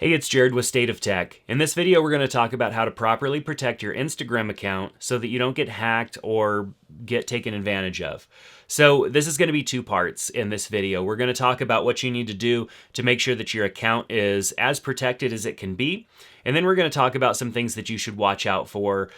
Hey, it's Jared with State of Tech. In this video, we're going to talk about how to properly protect your Instagram account so that you don't get hacked or get taken advantage of. So this is going to be two parts in this video. We're going to talk about what you need to do to make sure that your account is as protected as it can be. And then we're going to talk about some things that you should watch out for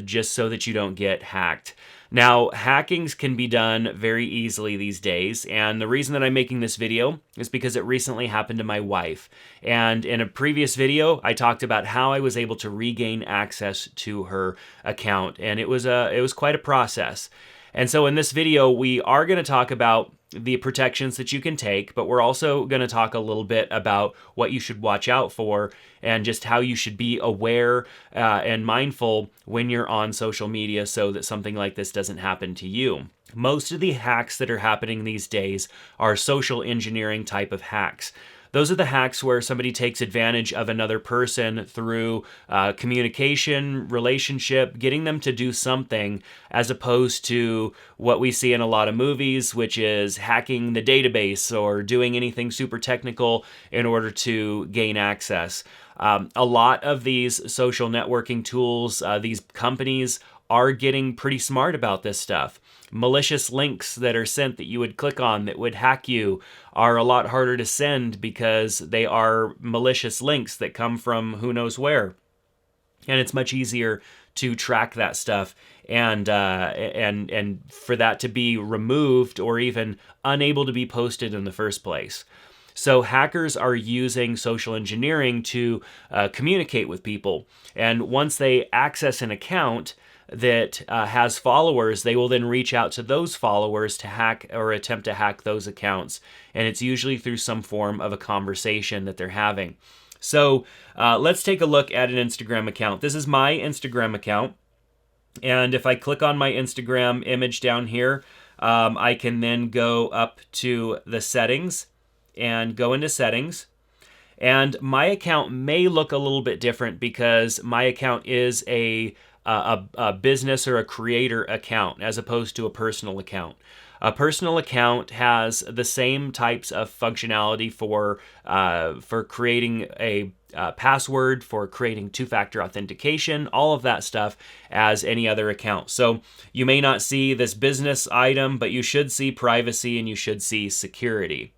just so that you don't get hacked. Now, hackings can be done very easily these days, and the reason that I'm making this video is because it recently happened to my wife. And in a previous video, I talked about how I was able to regain access to her account, and it was quite a process. And so in this video, we are going to talk about the protections that you can take, but we're also going to talk a little bit about what you should watch out for and just how you should be aware and mindful when you're on social media so that something like this doesn't happen to you. Most of the hacks that are happening these days are social engineering type of hacks. Those are the hacks where somebody takes advantage of another person through communication, relationship, getting them to do something, as opposed to what we see in a lot of movies, which is hacking the database or doing anything super technical in order to gain access. A lot of these social networking tools, these companies are getting pretty smart about this stuff. Malicious links that are sent that you would click on that would hack you are a lot harder to send because they are malicious links that come from who knows where. And it's much easier to track that stuff and for that to be removed or even unable to be posted in the first place. So hackers are using social engineering to communicate with people. And once they access an account that has followers, they will then reach out to those followers to hack or attempt to hack those accounts. And it's usually through some form of a conversation that they're having. So let's take a look at an Instagram account. This is my Instagram account. And if I click on my Instagram image down here, I can then go up to the settings and go into settings. And my account may look a little bit different because my account is a business or a creator account as opposed to a personal account. A personal account has the same types of functionality for creating a password, for creating two-factor authentication, all of that stuff as any other account. So you may not see this business item, but you should see privacy and you should see security.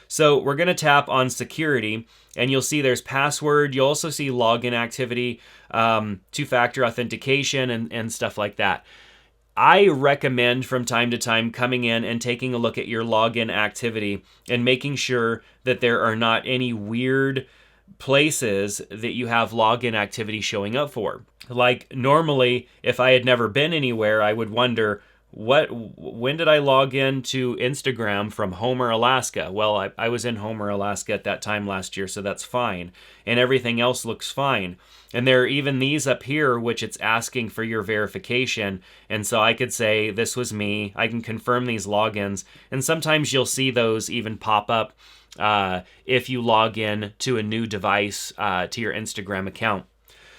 So we're going to tap on security, and you'll see there's password. You'll also see login activity, two-factor authentication, and stuff like that. I recommend from time to time coming in and taking a look at your login activity and making sure that there are not any weird places that you have login activity showing up for. Like normally, if I had never been anywhere, I would wonder, when did I log in to Instagram from Homer, Alaska? Well, I was in Homer, Alaska at that time last year, so that's fine. And everything else looks fine. And there are even these up here, which it's asking for your verification. And so I could say, this was me. I can confirm these logins. And sometimes you'll see those even pop up if you log in to a new device to your Instagram account.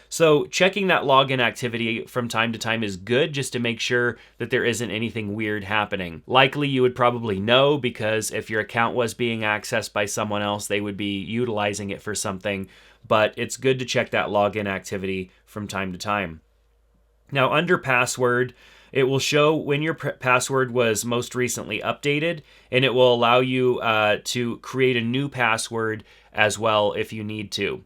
So checking that login activity from time to time is good just to make sure that there isn't anything weird happening. Likely you would probably know because if your account was being accessed by someone else, they would be utilizing it for something, but it's good to check that login activity from time to time. Now under password, it will show when your password was most recently updated, and it will allow you to create a new password as well if you need to.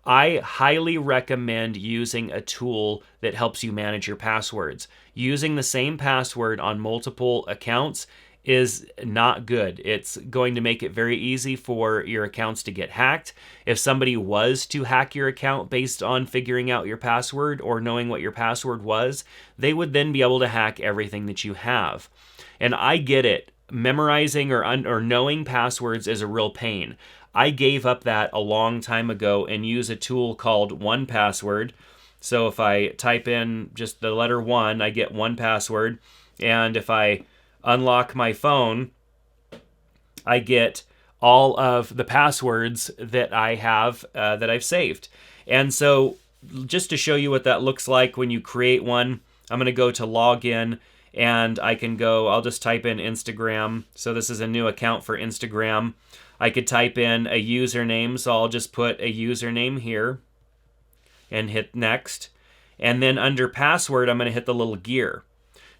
I highly recommend using a tool that helps you manage your passwords. Using the same password on multiple accounts is not good. It's going to make it very easy for your accounts to get hacked. If somebody was to hack your account based on figuring out your password or knowing what your password was, they would then be able to hack everything that you have. And I get it. Memorizing or knowing passwords is a real pain. I gave up that a long time ago and use a tool called 1Password. So if I type in just the letter 1, I get 1Password. And if I unlock my phone, I get all of the passwords that I have that I've saved. And so just to show you what that looks like when you create one, I'm going to go to login. And I can go, I'll just type in Instagram. So this is a new account for Instagram. I could type in a username, so I'll just put a username here and hit next. And then under password, I'm going to hit the little gear.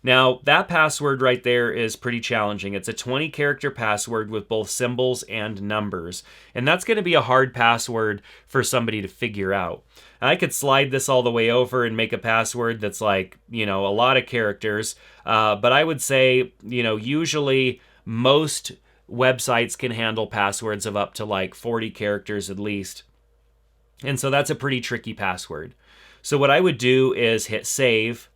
Now, that password right there is pretty challenging. It's a 20-character password with both symbols and numbers. And that's going to be a hard password for somebody to figure out. And I could slide this all the way over and make a password that's like, a lot of characters. But I would say, usually most websites can handle passwords of up to like 40 characters at least. And so that's a pretty tricky password. So what I would do is hit save.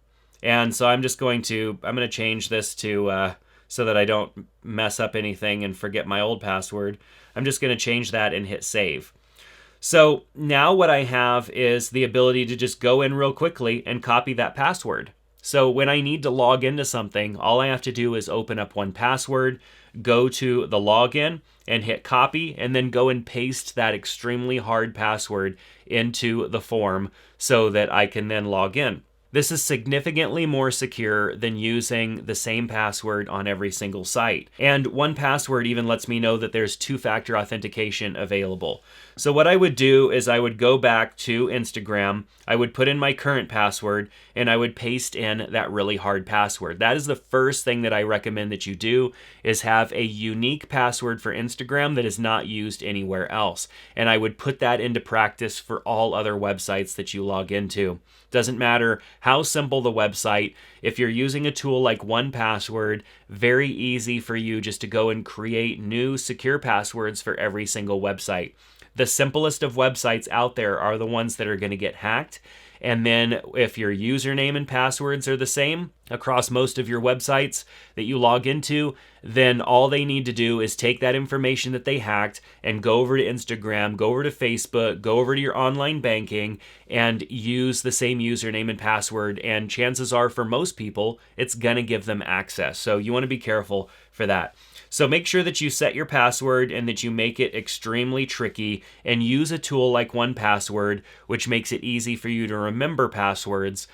And so I'm going to change this to, so that I don't mess up anything and forget my old password. I'm just going to change that and hit save. So now what I have is the ability to just go in real quickly and copy that password. So when I need to log into something, all I have to do is open up 1Password, go to the login and hit copy, and then go and paste that extremely hard password into the form so that I can then log in. This is significantly more secure than using the same password on every single site. And 1Password even lets me know that there's two-factor authentication available. So what I would do is I would go back to Instagram, I would put in my current password, and I would paste in that really hard password. That is the first thing that I recommend that you do, is have a unique password for Instagram that is not used anywhere else. And I would put that into practice for all other websites that you log into. Doesn't matter how simple the website. If you're using a tool like 1Password, very easy for you just to go and create new secure passwords for every single website. The simplest of websites out there are the ones that are going to get hacked. And then if your username and passwords are the same across most of your websites that you log into, then all they need to do is take that information that they hacked and go over to Instagram, go over to Facebook, go over to your online banking and use the same username and password. And chances are for most people, it's going to give them access. So you want to be careful for that. So make sure that you set your password and that you make it extremely tricky, and use a tool like 1Password, which makes it easy for you to remember passwords,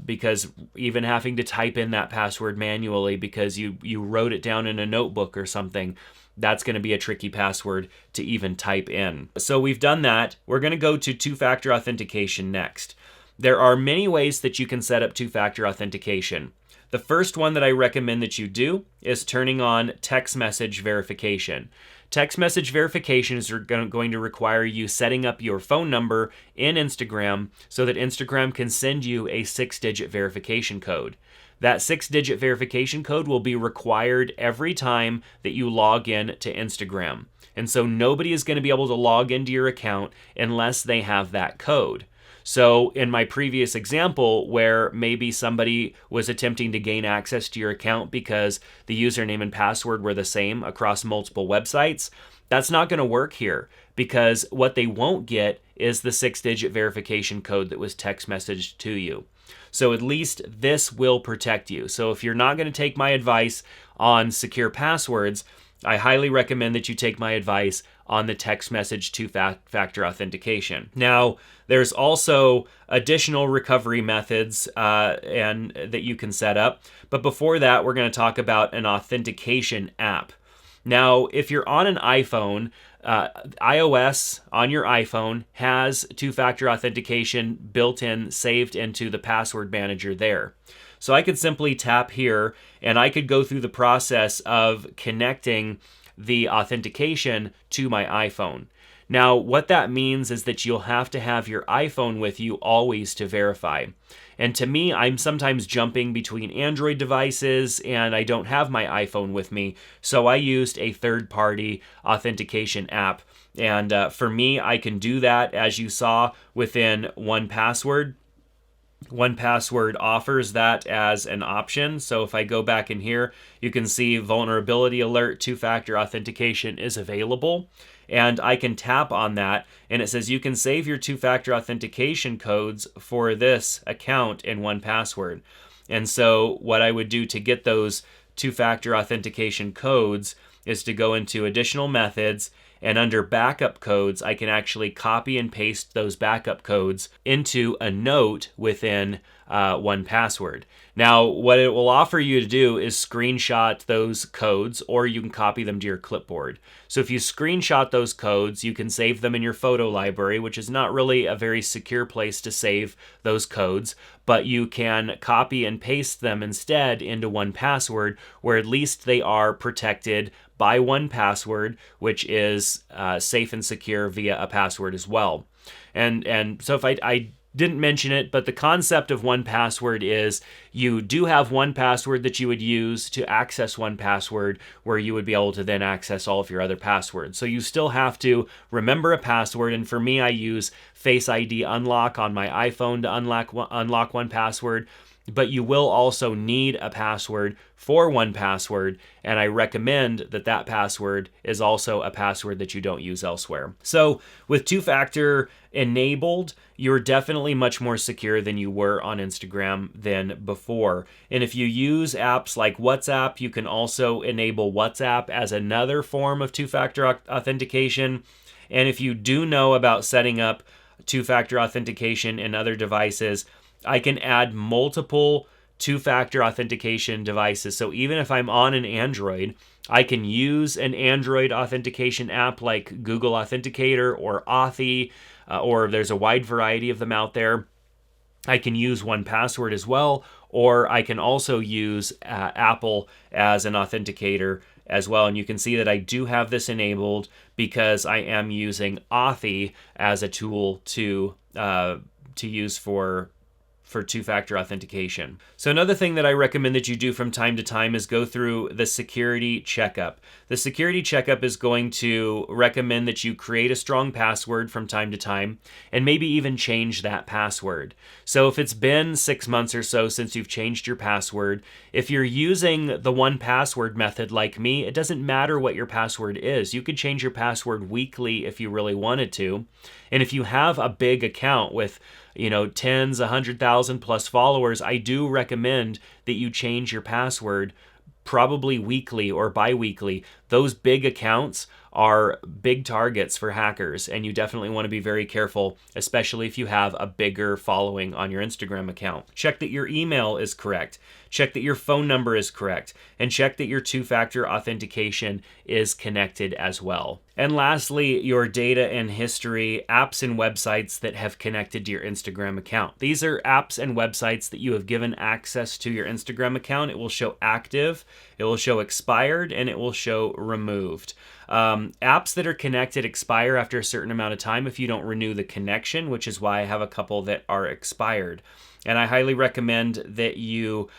because even having to type in that password manually because you wrote it down in a notebook or something, that's going to be a tricky password to even type in. So we've done that. We're going to go to two-factor authentication next. There are many ways that you can set up two-factor authentication. The first one that I recommend that you do is turning on text message verification. Text message verification is going to require you setting up your phone number in Instagram so that Instagram can send you a 6-digit verification code. That 6-digit verification code will be required every time that you log in to Instagram. And so nobody is going to be able to log into your account unless they have that code. So in my previous example, where maybe somebody was attempting to gain access to your account because the username and password were the same across multiple websites, that's not going to work here, because what they won't get is the 6-digit verification code that was text messaged to you. So at least this will protect you. So if you're not going to take my advice on secure passwords, I highly recommend that you take my advice on the text message two-factor authentication. Now, there's also additional recovery methods and that you can set up. But before that, we're going to talk about an authentication app. Now, if you're on an iPhone, iOS on your iPhone has two-factor authentication built in, saved into the password manager there. So I could simply tap here and I could go through the process of connecting the authentication to my iPhone. Now, what that means is that you'll have to have your iPhone with you always to verify. And to me, I'm sometimes jumping between Android devices and I don't have my iPhone with me. So I used a third-party authentication app. And for me, I can do that, as you saw, within 1Password. 1Password offers that as an option. So if I go back in here, you can see vulnerability alert, two-factor authentication is available. And I can tap on that and it says you can save your two-factor authentication codes for this account in 1Password. And so what I would do to get those two-factor authentication codes is to go into additional methods And under backup codes, I can actually copy and paste those backup codes into a note within 1Password. Now, what it will offer you to do is screenshot those codes, or you can copy them to your clipboard. So if you screenshot those codes, you can save them in your photo library, which is not really a very secure place to save those codes, but you can copy and paste them instead into 1Password, where at least they are protected by 1Password, which is safe and secure via a password as well. And so if I didn't mention it, but the concept of 1Password is you do have 1Password that you would use to access 1Password, where you would be able to then access all of your other passwords. So you still have to remember a password, and for me, I use Face ID Unlock on my iPhone to unlock 1Password. But you will also need a password for 1Password, and I recommend that that password is also a password that you don't use elsewhere. So with two-factor enabled, you're definitely much more secure than you were on Instagram than before. And if you use apps like WhatsApp, you can also enable WhatsApp as another form of two-factor authentication. And if you do know about setting up two-factor authentication in other devices, I can add multiple two-factor authentication devices. So even if I'm on an Android, I can use an Android authentication app like Google Authenticator or Authy, or there's a wide variety of them out there. I can use 1Password as well, or I can also use Apple as an authenticator as well. And you can see that I do have this enabled because I am using Authy as a tool to use for two-factor authentication. So another thing that I recommend that you do from time to time is go through the security checkup. The security checkup is going to recommend that you create a strong password from time to time and maybe even change that password. So if it's been 6 months or so since you've changed your password, if you're using the 1Password method like me, it doesn't matter what your password is. You could change your password weekly if you really wanted to. And if you have a big account with tens, 100,000 plus followers, I do recommend that you change your password probably weekly or bi-weekly. Those big accounts are big targets for hackers, and you definitely want to be very careful, especially if you have a bigger following on your Instagram account. Check that your email is correct. Check that your phone number is correct, and check that your two-factor authentication is connected as well. And lastly, your data and history, apps and websites that have connected to your Instagram account. These are apps and websites that you have given access to your Instagram account. It will show active, it will show expired, and it will show removed. Apps that are connected expire after a certain amount of time if you don't renew the connection, which is why I have a couple that are expired. And I highly recommend that you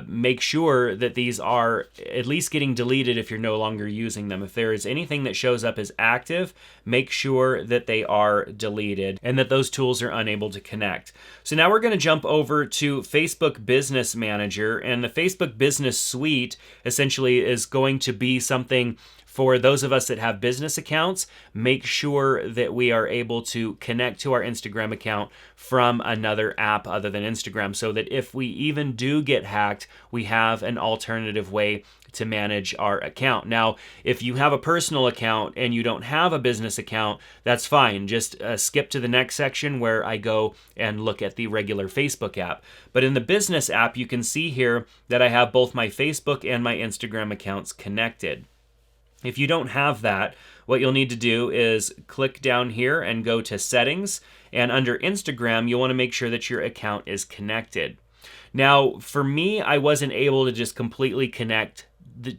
make sure that these are at least getting deleted if you're no longer using them. If there is anything that shows up as active, make sure that they are deleted and that those tools are unable to connect. So now we're going to jump over to Facebook Business Manager, and the Facebook Business Suite essentially is going to be something for those of us that have business accounts. Make sure that we are able to connect to our Instagram account from another app other than Instagram, so that if we even do get hacked, we have an alternative way to manage our account. Now, if you have a personal account and you don't have a business account, that's fine. Just skip to the next section where I go and look at the regular Facebook app. But in the business app, you can see here that I have both my Facebook and my Instagram accounts connected. If you don't have that, what you'll need to do is click down here and go to Settings, and under Instagram, you'll want to make sure that your account is connected. Now, for me, I wasn't able to just completely connect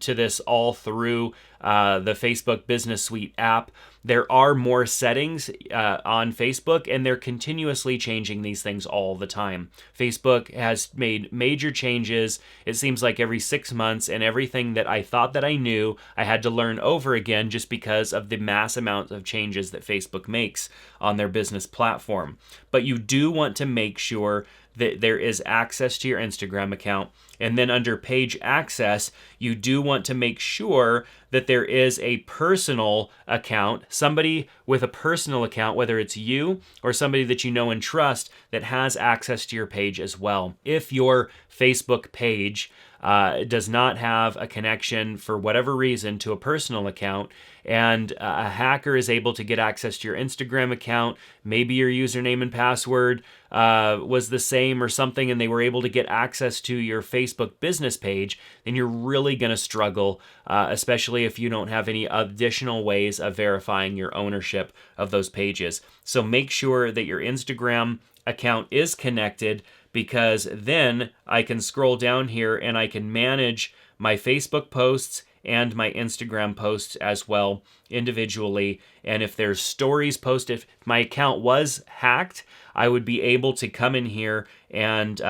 to this all through the Facebook Business Suite app. There are more settings on Facebook, and they're continuously changing these things all the time. Facebook has made major changes, it seems like every 6 months, and everything that I thought that I knew, I had to learn over again just because of the mass amount of changes that Facebook makes on their business platform. But you do want to make sure that there is access to your Instagram account. And then under page access, you do want to make sure that there is a personal account, somebody with a personal account, whether it's you or somebody that you know and trust, that has access to your page as well. If your Facebook page does not have a connection for whatever reason to a personal account, and a hacker is able to get access to your Instagram account, maybe your username and password was the same or something, and they were able to get access to your Facebook business page, then you're really going to struggle, especially if you don't have any additional ways of verifying your ownership of those pages. So make sure that your Instagram account is connected, because then I can scroll down here and I can manage my Facebook posts and my Instagram posts as well individually. And if there's stories posted, if my account was hacked, I would be able to come in here and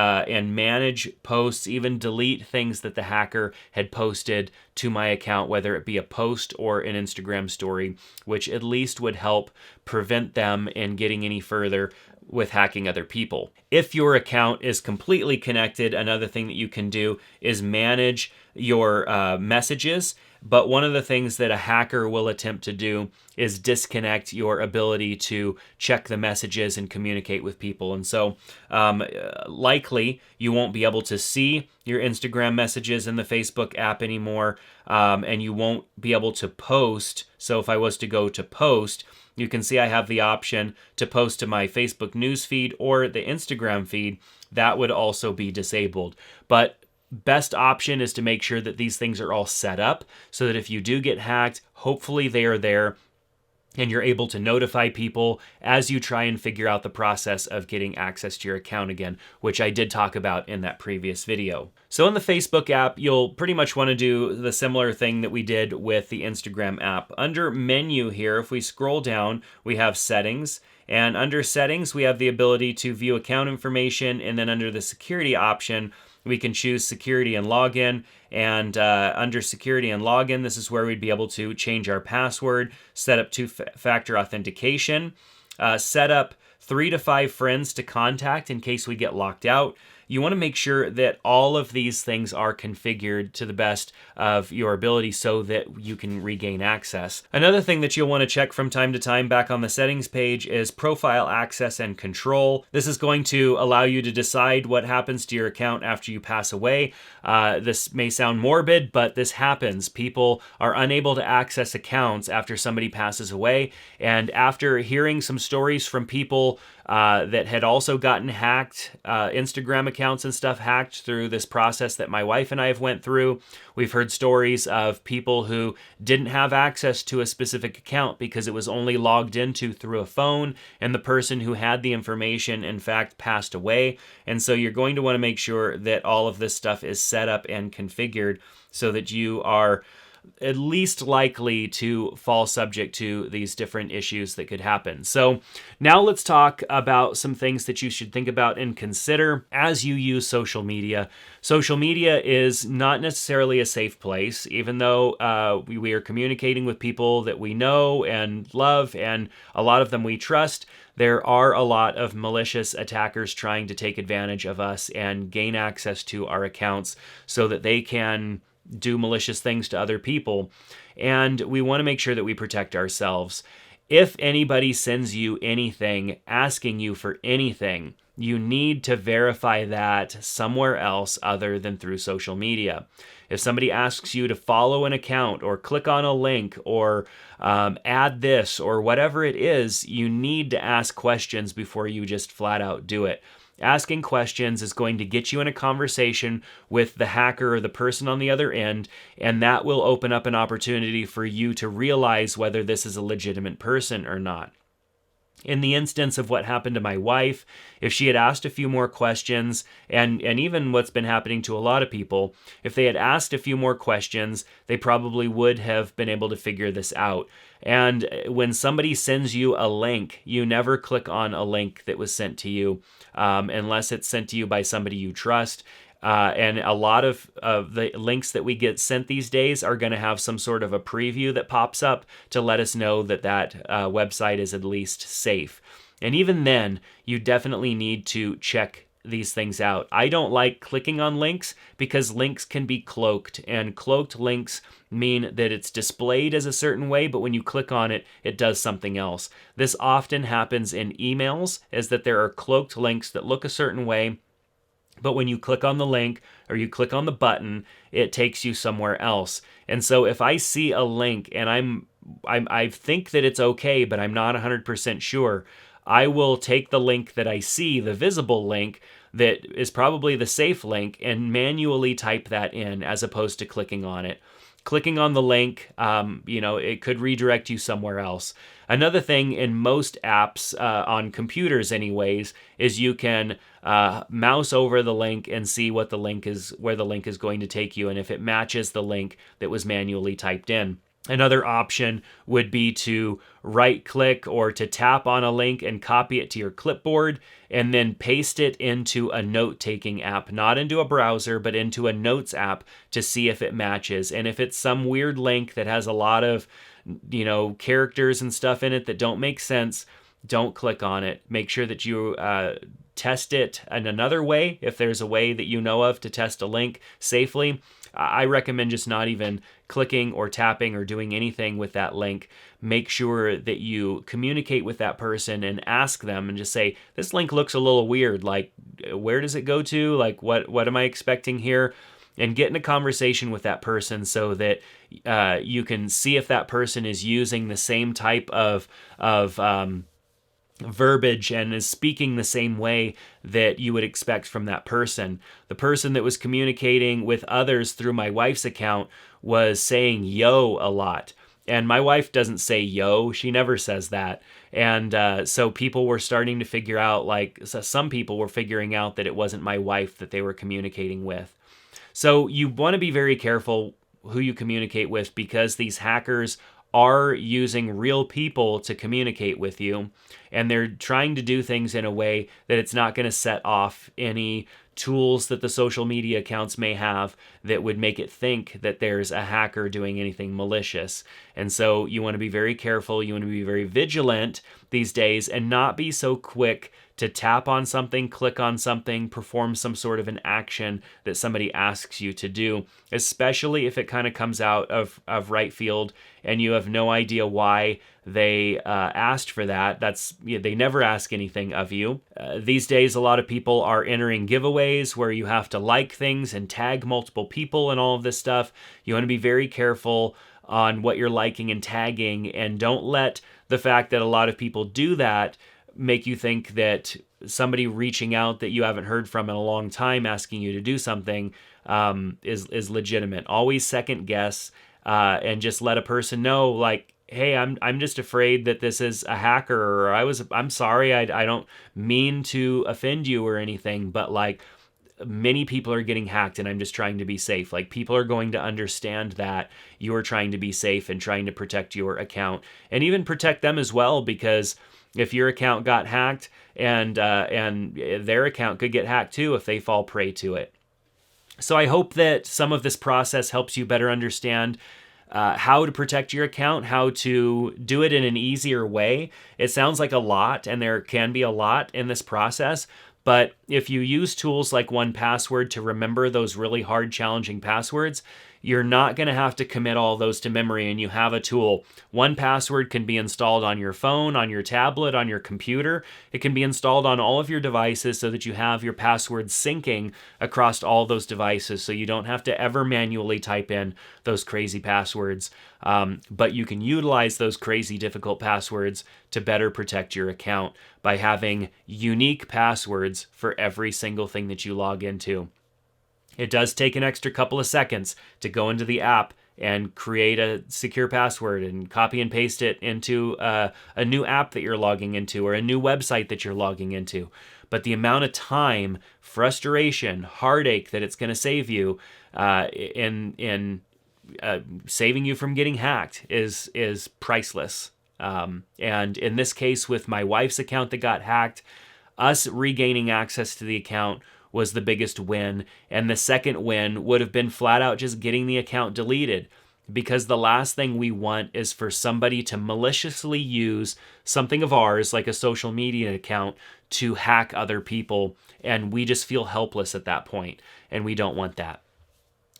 manage posts, even delete things that the hacker had posted to my account, whether it be a post or an Instagram story, which at least would help prevent them in getting any further with hacking other people. If your account is completely connected, another thing that you can do is manage your messages. But one of the things that a hacker will attempt to do is disconnect your ability to check the messages and communicate with people. And so likely you won't be able to see your Instagram messages in the Facebook app anymore, and you won't be able to post. So if I was to go to post, you can see I have the option to post to my Facebook news feed or the Instagram feed. That would also be disabled. But best option is to make sure that these things are all set up so that if you do get hacked, hopefully they are there and you're able to notify people as you try and figure out the process of getting access to your account again, which I did talk about in that previous video. So in the Facebook app, you'll pretty much want to do the similar thing that we did with the Instagram app. Under menu here, if we scroll down, we have settings. And under settings, we have the ability to view account information. And then under the security option, we can choose security and login. And under security and login, this is where we'd be able to change our password, set up two-factor authentication, set up 3 to 5 friends to contact in case we get locked out. You want to make sure that all of these things are configured to the best of your ability so that you can regain access. Another thing that you'll want to check from time to time back on the settings page is profile access and control. This is going to allow you to decide what happens to your account after you pass away. This may sound morbid, but this happens. People are unable to access accounts after somebody passes away. And after hearing some stories from people that had also gotten hacked, Instagram accounts and stuff hacked through this process that my wife and I have went through. We've heard stories of people who didn't have access to a specific account because it was only logged into through a phone, and the person who had the information in fact passed away. And so you're going to want to make sure that all of this stuff is set up and configured so that you are at least likely to fall subject to these different issues that could happen. So now let's talk about some things that you should think about and consider as you use social media. Social media is not necessarily a safe place, even though we are communicating with people that we know and love, and a lot of them we trust. There are a lot of malicious attackers trying to take advantage of us and gain access to our accounts so that they can do malicious things to other people, and we want to make sure that we protect ourselves. If anybody sends you anything, asking you for anything, you need to verify that somewhere else other than through social media. If somebody asks you to follow an account or click on a link or add this or whatever it is, you need to ask questions before you just flat out do it. Asking questions is going to get you in a conversation with the hacker or the person on the other end, and that will open up an opportunity for you to realize whether this is a legitimate person or not. In the instance of what happened to my wife, if she had asked a few more questions, and even what's been happening to a lot of people, if they had asked a few more questions, they probably would have been able to figure this out. And when somebody sends you a link, you never click on a link that was sent to you unless it's sent to you by somebody you trust. And a lot of the links that we get sent these days are going to have some sort of a preview that pops up to let us know that that website is at least safe. And even then, you definitely need to check these things out. I don't like clicking on links because links can be cloaked, and cloaked links mean that it's displayed as a certain way, but when you click on it, it does something else. This often happens in emails, is that there are cloaked links that look a certain way, But when you click on the link or you click on the button, it takes you somewhere else. And so if I see a link and I think that it's okay, but I'm not 100% sure, I will take the link that I see, the visible link that is probably the safe link, and manually type that in as opposed to clicking on it. Clicking on the link, it could redirect you somewhere else. Another thing in most apps, on computers anyways, is you can mouse over the link and see what the link is, where the link is going to take you, and if it matches the link that was manually typed in. Another option would be to right click or to tap on a link and copy it to your clipboard and then paste it into a note-taking app, not into a browser, but into a notes app to see if it matches. And if it's some weird link that has a lot of, characters and stuff in it that don't make sense, don't click on it. Make sure that you test it in another way. If there's a way that you know of to test a link safely, I recommend just not even clicking or tapping or doing anything with that link. Make sure that you communicate with that person and ask them and just say, this link looks a little weird. Like, where does it go to? Like, what am I expecting here? And get in a conversation with that person so that you can see if that person is using the same type of verbiage and is speaking the same way that you would expect from that person. The person that was communicating with others through my wife's account was saying yo a lot. And my wife doesn't say yo. She never says that. And so people were starting to figure out, some people were figuring out that it wasn't my wife that they were communicating with. So you want to be very careful who you communicate with, because these hackers are using real people to communicate with you, and they're trying to do things in a way that it's not going to set off any tools that the social media accounts may have that would make it think that there's a hacker doing anything malicious. And so you want to be very careful. You want to be very vigilant these days and not be so quick to tap on something, click on something, perform some sort of an action that somebody asks you to do, especially if it kind of comes out of right field and you have no idea why they asked for that. They never ask anything of you. These days, a lot of people are entering giveaways where you have to like things and tag multiple people and all of this stuff. You want to be very careful on what you're liking and tagging, and don't let the fact that a lot of people do that make you think that somebody reaching out that you haven't heard from in a long time asking you to do something is legitimate. Always second guess and just let a person know, like, hey, I'm just afraid that this is a hacker, or I'm sorry, I don't mean to offend you or anything, but like, many people are getting hacked and I'm just trying to be safe. Like, people are going to understand that you're trying to be safe and trying to protect your account, and even protect them as well, because if your account got hacked and their account could get hacked too if they fall prey to it. So I hope that some of this process helps you better understand how to protect your account, how to do it in an easier way. It sounds like a lot, and there can be a lot in this process, but if you use tools like 1Password to remember those really hard, challenging passwords, you're not going to have to commit all those to memory, and you have a tool. 1Password can be installed on your phone, on your tablet, on your computer. It can be installed on all of your devices so that you have your passwords syncing across all those devices, so you don't have to ever manually type in those crazy passwords. But you can utilize those crazy, difficult passwords to better protect your account by having unique passwords for every single thing that you log into. It does take an extra couple of seconds to go into the app and create a secure password and copy and paste it into a new app that you're logging into or a new website that you're logging into. But the amount of time, frustration, heartache that it's going to save you in saving you from getting hacked is priceless. And in this case, with my wife's account that got hacked, us regaining access to the account was the biggest win. And the second win would have been flat out just getting the account deleted, because the last thing we want is for somebody to maliciously use something of ours, like a social media account, to hack other people. And we just feel helpless at that point, and we don't want that.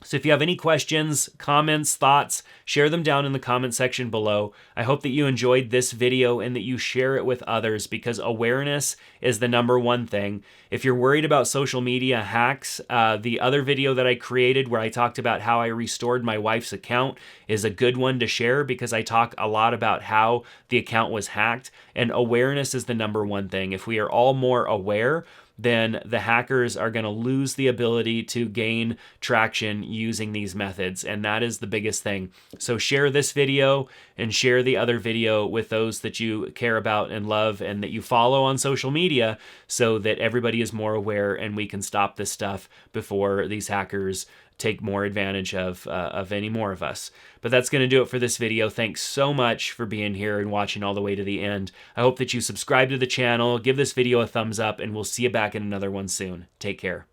So if you have any questions, comments, thoughts, share them down in the comment section below. I hope that you enjoyed this video and that you share it with others, because awareness is the #1 thing. If you're worried about social media hacks, the other video that I created where I talked about how I restored my wife's account is a good one to share, because I talk a lot about how the account was hacked, and awareness is the #1 thing. If we are all more aware, then the hackers are going to lose the ability to gain traction using these methods. And that is the biggest thing. So share this video and share the other video with those that you care about and love and that you follow on social media, so that everybody is more aware and we can stop this stuff before these hackers take more advantage of any more of us. But that's going to do it for this video. Thanks so much for being here and watching all the way to the end. I hope that you subscribe to the channel, give this video a thumbs up, and we'll see you back in another one soon. Take care.